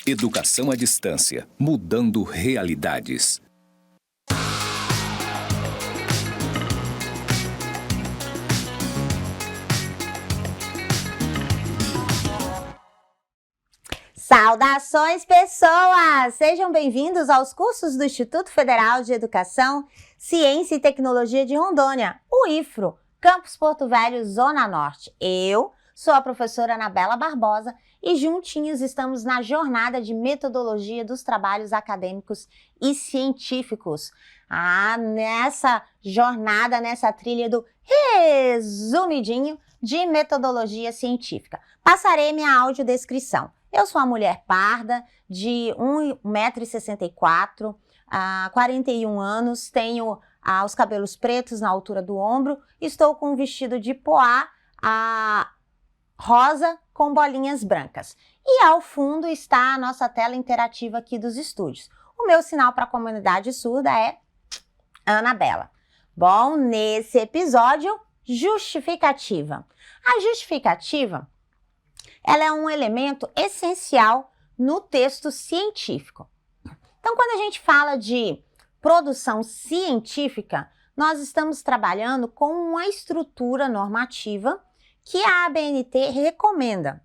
Educação à distância, mudando realidades. Saudações, pessoas! Sejam bem-vindos aos cursos do Instituto Federal de Educação, Ciência e Tecnologia de Rondônia, o IFRO, Campus Porto Velho, Zona Norte. Eu sou a professora Anabela Barbosa e juntinhos estamos na jornada de metodologia dos trabalhos acadêmicos e científicos. Nessa jornada, nessa trilha do resumidinho de metodologia científica. Passarei minha audiodescrição. Eu sou uma mulher parda, de 1,64 m, 41 anos, tenho os cabelos pretos na altura do ombro, estou com um vestido de poá rosa com bolinhas brancas. E ao fundo está a nossa tela interativa aqui dos estúdios. O meu sinal para a comunidade surda é Anabela. Bom, nesse episódio, justificativa. A justificativa, ela é um elemento essencial no texto científico. Então, quando a gente fala de produção científica, nós estamos trabalhando com uma estrutura normativa que a ABNT recomenda.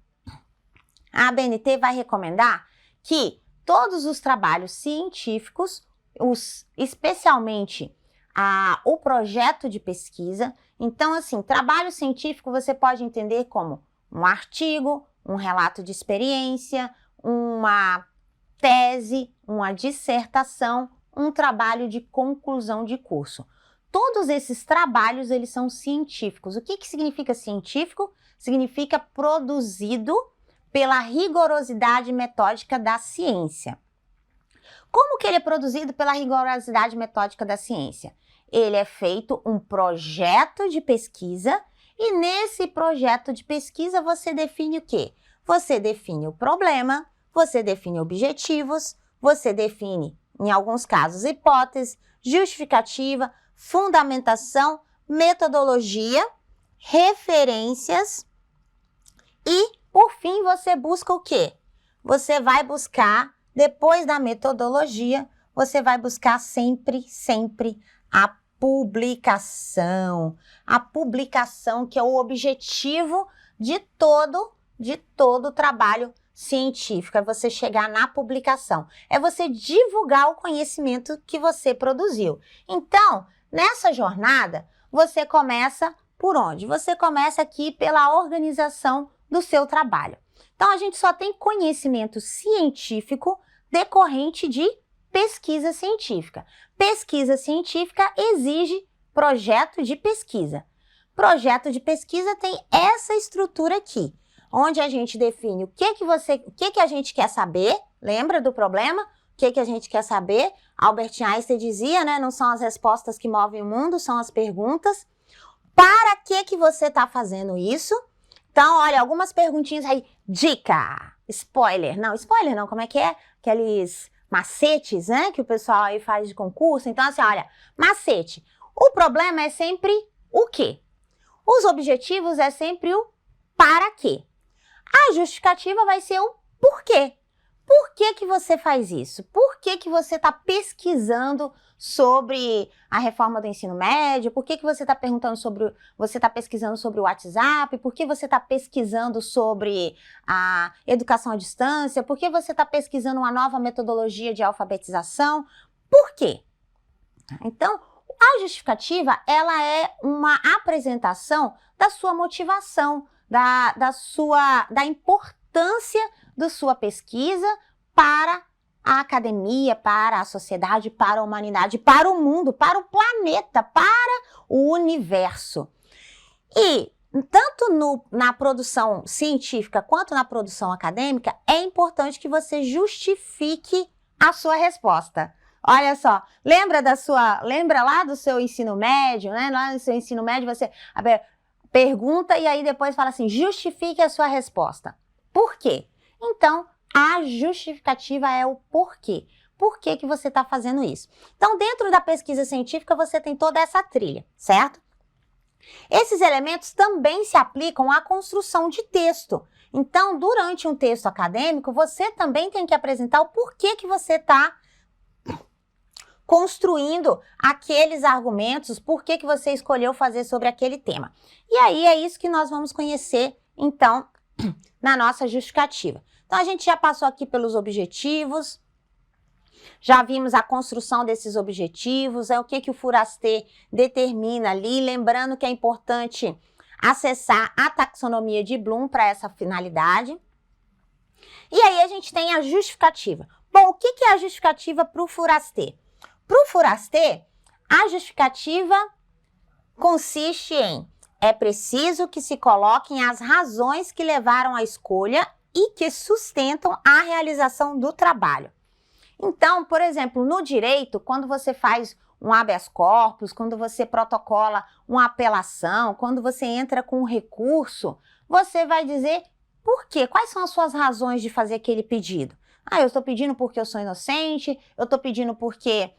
A ABNT vai recomendar que todos os trabalhos científicos, especialmente o projeto de pesquisa, então assim, trabalho científico você pode entender como um artigo, um relato de experiência, uma tese, uma dissertação, um trabalho de conclusão de curso. Todos esses trabalhos, eles são científicos. O que significa científico? Significa produzido pela rigorosidade metódica da ciência. Como que ele é produzido pela rigorosidade metódica da ciência? Ele é feito um projeto de pesquisa e nesse projeto de pesquisa você define o quê? Você define o problema, você define objetivos, você define, em alguns casos, hipótese, justificativa, fundamentação, metodologia, referências e, por fim, você busca o quê? Você vai buscar, depois da metodologia, você vai buscar sempre a publicação. A publicação que é o objetivo de todo trabalho científico, é você chegar na publicação, é você divulgar o conhecimento que você produziu. Então, nessa jornada, você começa por onde? Você começa aqui pela organização do seu trabalho. Então, a gente só tem conhecimento científico decorrente de pesquisa científica. Pesquisa científica exige projeto de pesquisa. Projeto de pesquisa tem essa estrutura aqui, onde a gente define o que a gente quer saber, lembra do problema? O que a gente quer saber? Albert Einstein dizia, né? Não são as respostas que movem o mundo, são as perguntas. Para que você está fazendo isso? Então, olha, algumas perguntinhas aí. Dica! Spoiler! Não, spoiler não, como é que é? Aqueles macetes, né? Que o pessoal aí faz de concurso. Então, assim, olha, macete. O problema é sempre o quê? Os objetivos é sempre o para quê. A justificativa vai ser o porquê. Por que você faz isso? Por que você está pesquisando sobre a reforma do ensino médio? Por que você está pesquisando sobre o WhatsApp? Por que você está pesquisando sobre a educação à distância? Por que você está pesquisando uma nova metodologia de alfabetização? Por quê? Então, a justificativa, ela é uma apresentação da sua motivação, da importância da sua pesquisa para a academia, para a sociedade, para a humanidade, para o mundo, para o planeta, para o universo. E tanto na produção científica quanto na produção acadêmica, é importante que você justifique a sua resposta. Olha só, lembra lá do seu ensino médio, né? Lá no seu ensino médio você pergunta e aí depois fala assim, justifique a sua resposta. Por quê? Então, a justificativa é o porquê. Por que você está fazendo isso? Então, dentro da pesquisa científica, você tem toda essa trilha, certo? Esses elementos também se aplicam à construção de texto. Então, durante um texto acadêmico, você também tem que apresentar o porquê que você está construindo aqueles argumentos, por que você escolheu fazer sobre aquele tema. E aí é isso que nós vamos conhecer, então, na nossa justificativa. Então, a gente já passou aqui pelos objetivos, já vimos a construção desses objetivos, o que o Fouraster determina ali, lembrando que é importante acessar a taxonomia de Bloom para essa finalidade. E aí a gente tem a justificativa. Bom, o que é a justificativa para o Fouraster? Para o Fouraster, a justificativa consiste em: é preciso que se coloquem as razões que levaram à escolha e que sustentam a realização do trabalho. Então, por exemplo, no direito, quando você faz um habeas corpus, quando você protocola uma apelação, quando você entra com um recurso, você vai dizer por quê, quais são as suas razões de fazer aquele pedido. Eu estou pedindo porque eu sou inocente, eu estou pedindo porque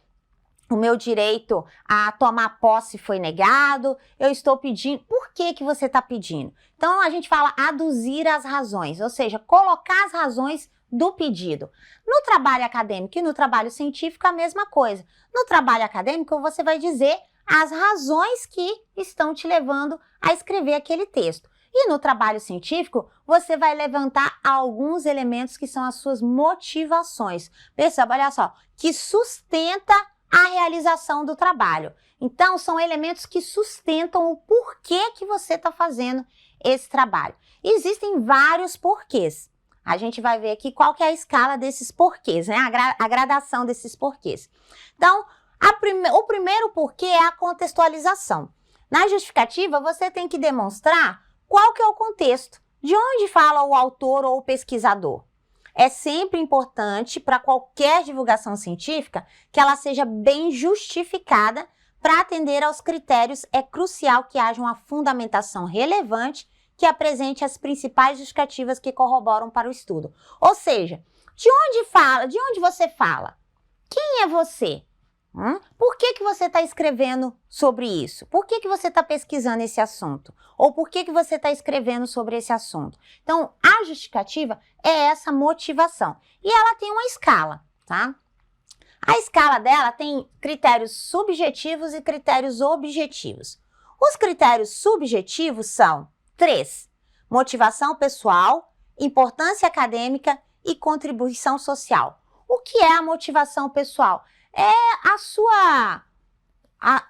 o meu direito a tomar posse foi negado, eu estou pedindo... Por que você está pedindo? Então, a gente fala aduzir as razões, ou seja, colocar as razões do pedido. No trabalho acadêmico e no trabalho científico, a mesma coisa. No trabalho acadêmico, você vai dizer as razões que estão te levando a escrever aquele texto. E no trabalho científico, você vai levantar alguns elementos que são as suas motivações. Perceba, olha só, que sustenta a realização do trabalho. Então, são elementos que sustentam o porquê que você está fazendo esse trabalho. Existem vários porquês. A gente vai ver aqui qual que é a escala desses porquês, né? A gradação desses porquês. Então, o primeiro porquê é a contextualização. Na justificativa, você tem que demonstrar qual que é o contexto, de onde fala o autor ou o pesquisador. É sempre importante para qualquer divulgação científica que ela seja bem justificada para atender aos critérios. É crucial que haja uma fundamentação relevante que apresente as principais justificativas que corroboram para o estudo. Ou seja, de onde você fala? Quem é você? Por que você está escrevendo sobre isso? Por que você está pesquisando esse assunto? Ou por que você está escrevendo sobre esse assunto? Então, a justificativa é essa motivação. E ela tem uma escala, tá? A escala dela tem critérios subjetivos e critérios objetivos. Os critérios subjetivos são 3: motivação pessoal, importância acadêmica e contribuição social. O que é a motivação pessoal? É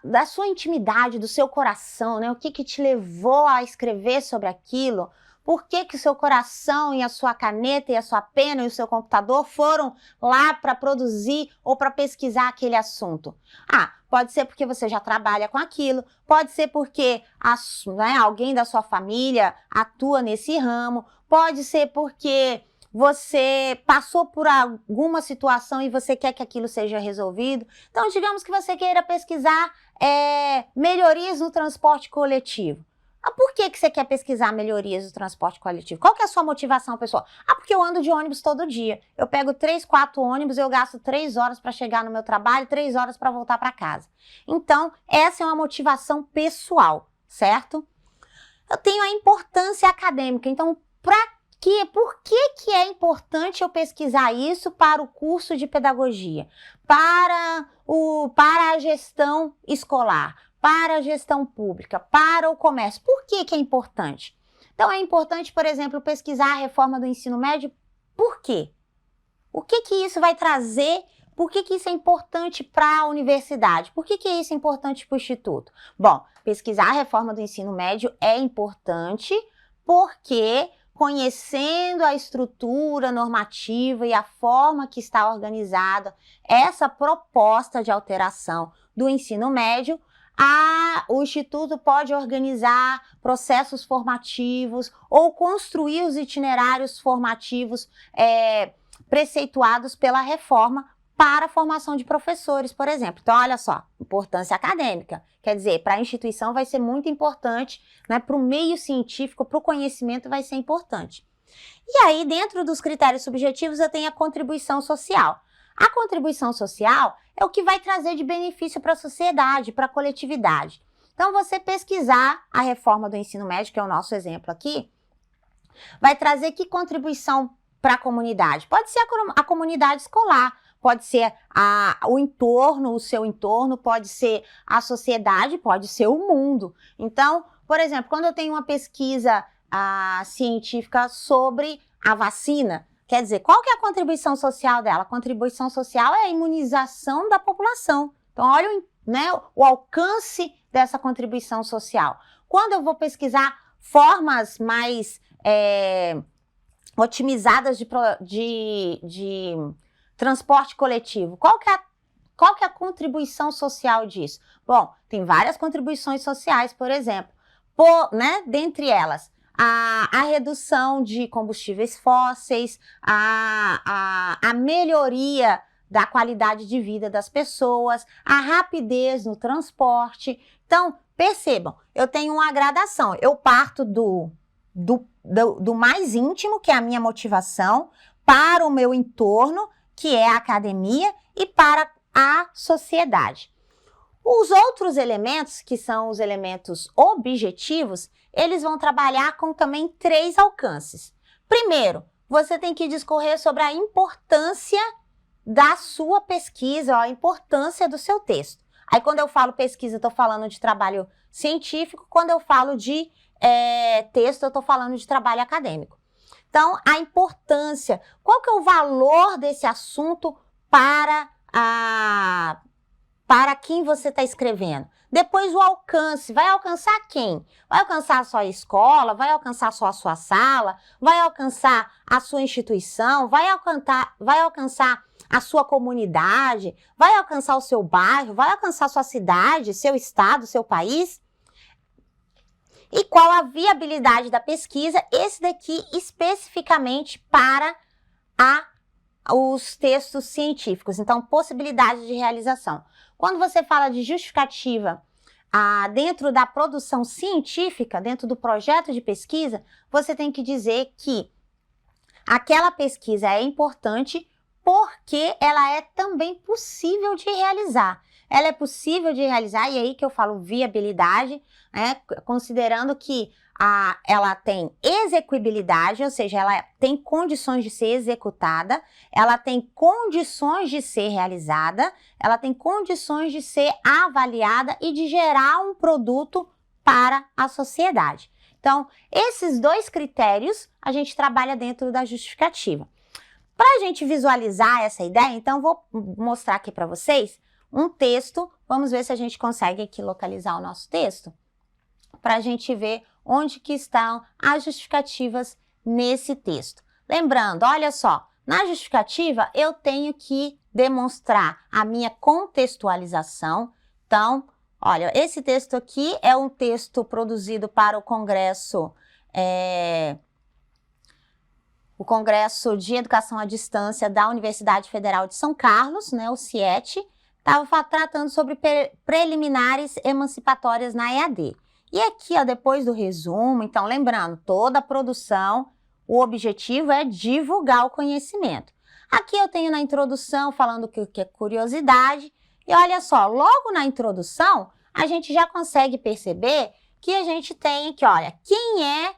da sua intimidade, do seu coração, né? O que te levou a escrever sobre aquilo? Por que o seu coração e a sua caneta e a sua pena e o seu computador foram lá para produzir ou para pesquisar aquele assunto? Pode ser porque você já trabalha com aquilo, pode ser porque alguém da sua família atua nesse ramo, pode ser porque você passou por alguma situação e você quer que aquilo seja resolvido. Então, digamos que você queira pesquisar melhorias no transporte coletivo. Por que você quer pesquisar melhorias do transporte coletivo? Qual que é a sua motivação, pessoal? Porque eu ando de ônibus todo dia. Eu pego 3, 4 ônibus, eu gasto 3 horas para chegar no meu trabalho, 3 horas para voltar para casa. Então, essa é uma motivação pessoal, certo? Eu tenho a importância acadêmica. Então, por que é importante eu pesquisar isso para o curso de pedagogia, para a gestão escolar, para a gestão pública, para o comércio? Por que é importante? Então, é importante, por exemplo, pesquisar a reforma do ensino médio. Por quê? O que isso vai trazer? Por que isso é importante para a universidade? Por que isso é importante para o instituto? Bom, pesquisar a reforma do ensino médio é importante porque, conhecendo a estrutura normativa e a forma que está organizada essa proposta de alteração do ensino médio, o Instituto pode organizar processos formativos ou construir os itinerários formativos preceituados pela reforma para a formação de professores, por exemplo. Então, olha só, importância acadêmica. Quer dizer, para a instituição vai ser muito importante, né? Para o meio científico, para o conhecimento vai ser importante. E aí, dentro dos critérios subjetivos, eu tenho a contribuição social. A contribuição social é o que vai trazer de benefício para a sociedade, para a coletividade. Então, você pesquisar a reforma do ensino médio, que é o nosso exemplo aqui, vai trazer que contribuição para a comunidade? Pode ser a comunidade escolar, pode ser o entorno, o seu entorno, pode ser a sociedade, pode ser o mundo. Então, por exemplo, quando eu tenho uma pesquisa científica sobre a vacina, quer dizer, qual que é a contribuição social dela? A contribuição social é a imunização da população. Então, olha o alcance dessa contribuição social. Quando eu vou pesquisar formas mais otimizadas de transporte coletivo, qual que é a contribuição social disso? Bom, tem várias contribuições sociais, por exemplo, dentre elas, a redução de combustíveis fósseis, a melhoria da qualidade de vida das pessoas, a rapidez no transporte. Então, percebam, eu tenho uma gradação, eu parto do mais íntimo, que é a minha motivação, para o meu entorno, que é a academia, e para a sociedade. Os outros elementos, que são os elementos objetivos, eles vão trabalhar com também 3 alcances. Primeiro, você tem que discorrer sobre a importância da sua pesquisa, a importância do seu texto. Aí, quando eu falo pesquisa, eu estou falando de trabalho científico. Quando eu falo de texto, eu estou falando de trabalho acadêmico. Então, a importância, qual que é o valor desse assunto para quem você está escrevendo? Depois, o alcance, vai alcançar quem? Vai alcançar só a escola, vai alcançar só a sua sala, vai alcançar a sua instituição, vai alcançar a sua comunidade, vai alcançar o seu bairro, vai alcançar a sua cidade, seu estado, seu país? E qual a viabilidade da pesquisa? Esse daqui especificamente para os textos científicos. Então, possibilidade de realização. Quando você fala de justificativa dentro da produção científica, dentro do projeto de pesquisa, você tem que dizer que aquela pesquisa é importante porque ela é também possível de realizar. Ela é possível de realizar, e aí que eu falo viabilidade, considerando que ela tem execuibilidade, ou seja, ela tem condições de ser executada, ela tem condições de ser realizada, ela tem condições de ser avaliada e de gerar um produto para a sociedade. Então, esses 2 critérios a gente trabalha dentro da justificativa. Para a gente visualizar essa ideia, então vou mostrar aqui para vocês um texto. Vamos ver se a gente consegue aqui localizar o nosso texto, para a gente ver onde que estão as justificativas nesse texto. Lembrando, olha só, na justificativa eu tenho que demonstrar a minha contextualização. Então, olha, esse texto aqui é um texto produzido para o Congresso de Educação à Distância da Universidade Federal de São Carlos, o CIET, estava tratando sobre preliminares emancipatórias na EAD. E aqui, depois do resumo, então, lembrando, toda a produção, o objetivo é divulgar o conhecimento. Aqui eu tenho na introdução falando que é curiosidade, e olha só, logo na introdução, a gente já consegue perceber que a gente tem aqui, olha, quem é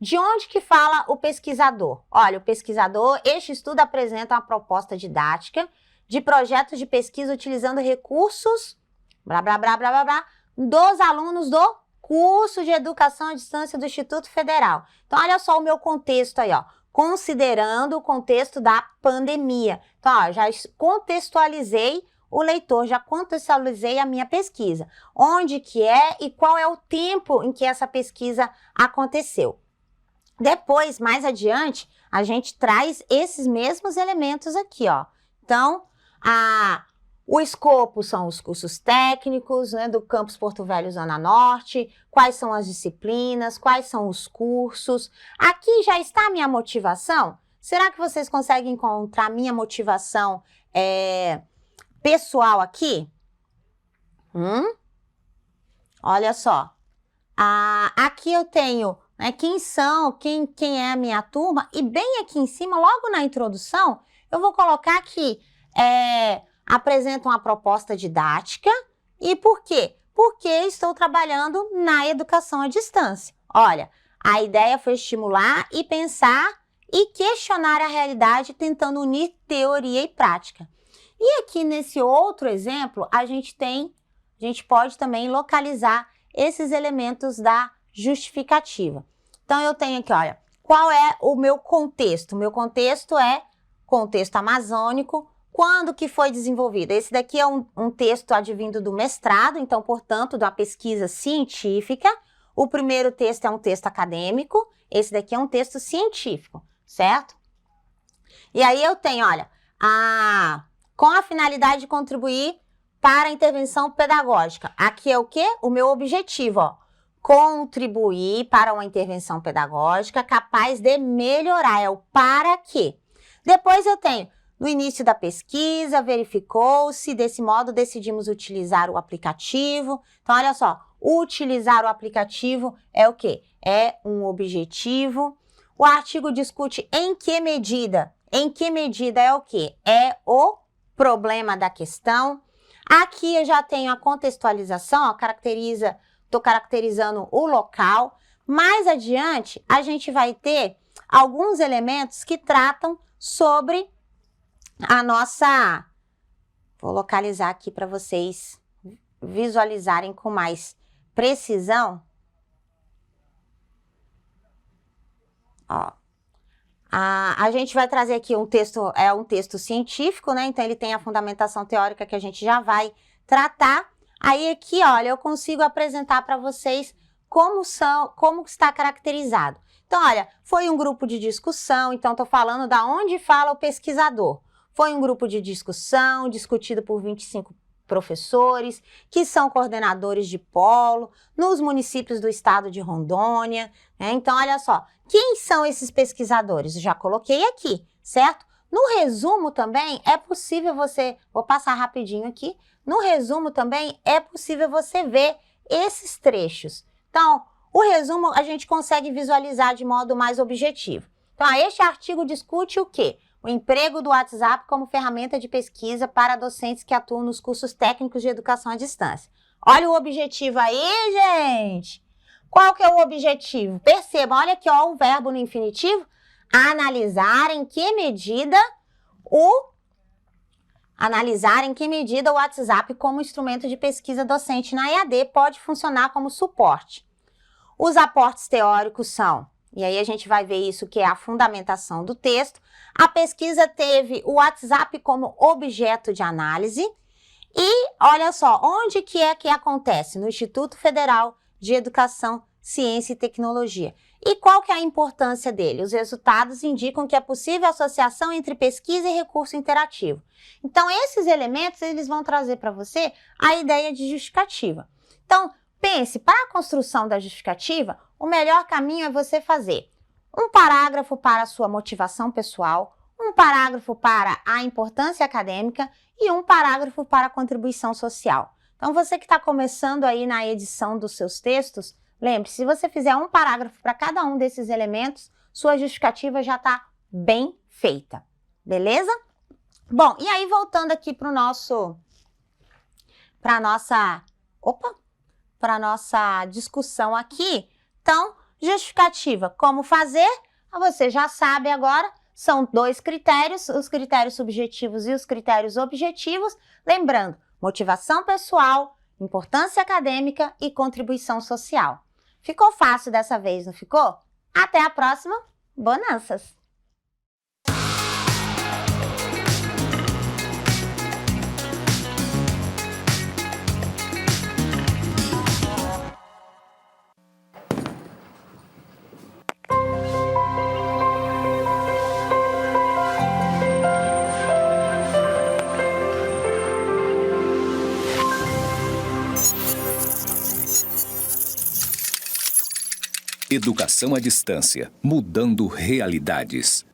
de onde que fala o pesquisador? Olha, o pesquisador, este estudo apresenta uma proposta didática de projetos de pesquisa utilizando recursos, blá, blá, blá, blá, blá, blá, dos alunos do curso de Educação à Distância do Instituto Federal. Então, olha só o meu contexto aí, considerando o contexto da pandemia. Então, já contextualizei o leitor, já contextualizei a minha pesquisa. Onde que é e qual é o tempo em que essa pesquisa aconteceu. Depois, mais adiante, a gente traz esses mesmos elementos aqui, Então, o escopo são os cursos técnicos, do campus Porto Velho, Zona Norte, quais são as disciplinas, quais são os cursos. Aqui já está a minha motivação? Será que vocês conseguem encontrar a minha motivação pessoal aqui? Olha só. Aqui eu tenho quem é a minha turma, e bem aqui em cima, logo na introdução, eu vou colocar que apresenta uma proposta didática. E por quê? porque estou trabalhando na educação à distância. Olha, a ideia foi estimular e pensar e questionar a realidade, tentando unir teoria e prática. E aqui nesse outro exemplo, a gente pode também localizar esses elementos da justificativa. Então, eu tenho aqui, olha, qual é o meu contexto? O meu contexto é contexto amazônico. Quando que foi desenvolvido? Esse daqui é um texto advindo do mestrado, então, portanto, da pesquisa científica. O primeiro texto é um texto acadêmico, esse daqui é um texto científico, certo? E aí eu tenho, olha, com a finalidade de contribuir para a intervenção pedagógica. Aqui é o quê? O meu objetivo, ó. Contribuir para uma intervenção pedagógica capaz de melhorar, é o para quê. Depois eu tenho, no início da pesquisa, verificou-se, desse modo decidimos utilizar o aplicativo. Então, olha só, utilizar o aplicativo é o quê? É um objetivo. O artigo discute em que medida? Em que medida é o quê? É o problema da questão. Aqui eu já tenho a contextualização, ó, estou caracterizando o local. Mais adiante, a gente vai ter alguns elementos que tratam sobre a nossa... Vou localizar aqui para vocês visualizarem com mais precisão. Ó, a gente vai trazer aqui um texto científico, né? Então, ele tem a fundamentação teórica que a gente já vai tratar. Aí, aqui, olha, eu consigo apresentar para vocês como está caracterizado. Então, olha, foi um grupo de discussão, então estou falando da onde fala o pesquisador. Foi um grupo de discussão, discutido por 25 professores, que são coordenadores de polo, nos municípios do estado de Rondônia, né? Então, olha só, quem são esses pesquisadores? Eu já coloquei aqui, certo? No resumo também é possível vou passar rapidinho aqui, no resumo também é possível você ver esses trechos. Então, o resumo a gente consegue visualizar de modo mais objetivo. Então, este artigo discute o quê? O emprego do WhatsApp como ferramenta de pesquisa para docentes que atuam nos cursos técnicos de educação à distância. Olha o objetivo aí, gente! Qual que é o objetivo? Percebam, olha aqui, ó, o verbo no infinitivo. Analisar em que medida o WhatsApp como instrumento de pesquisa docente na EAD pode funcionar como suporte. Os aportes teóricos são, e aí a gente vai ver isso que é a fundamentação do texto. A pesquisa teve o WhatsApp como objeto de análise e olha só, onde que acontece? No Instituto Federal de Educação, Ciência e Tecnologia. E qual que é a importância dele? Os resultados indicam que é possível associação entre pesquisa e recurso interativo. Então, esses elementos, eles vão trazer para você a ideia de justificativa. Então, pense, para a construção da justificativa, o melhor caminho é você fazer um parágrafo para a sua motivação pessoal, um parágrafo para a importância acadêmica e um parágrafo para a contribuição social. Então, você que está começando aí na edição dos seus textos, lembre-se, se você fizer um parágrafo para cada um desses elementos, sua justificativa já está bem feita, beleza? Bom, e aí voltando aqui para nossa discussão aqui, então, justificativa, como fazer? Você já sabe agora, são 2 critérios, os critérios subjetivos e os critérios objetivos. Lembrando, motivação pessoal, importância acadêmica e contribuição social. Ficou fácil dessa vez, não ficou? Até a próxima, bonanças! Educação à distância, mudando realidades.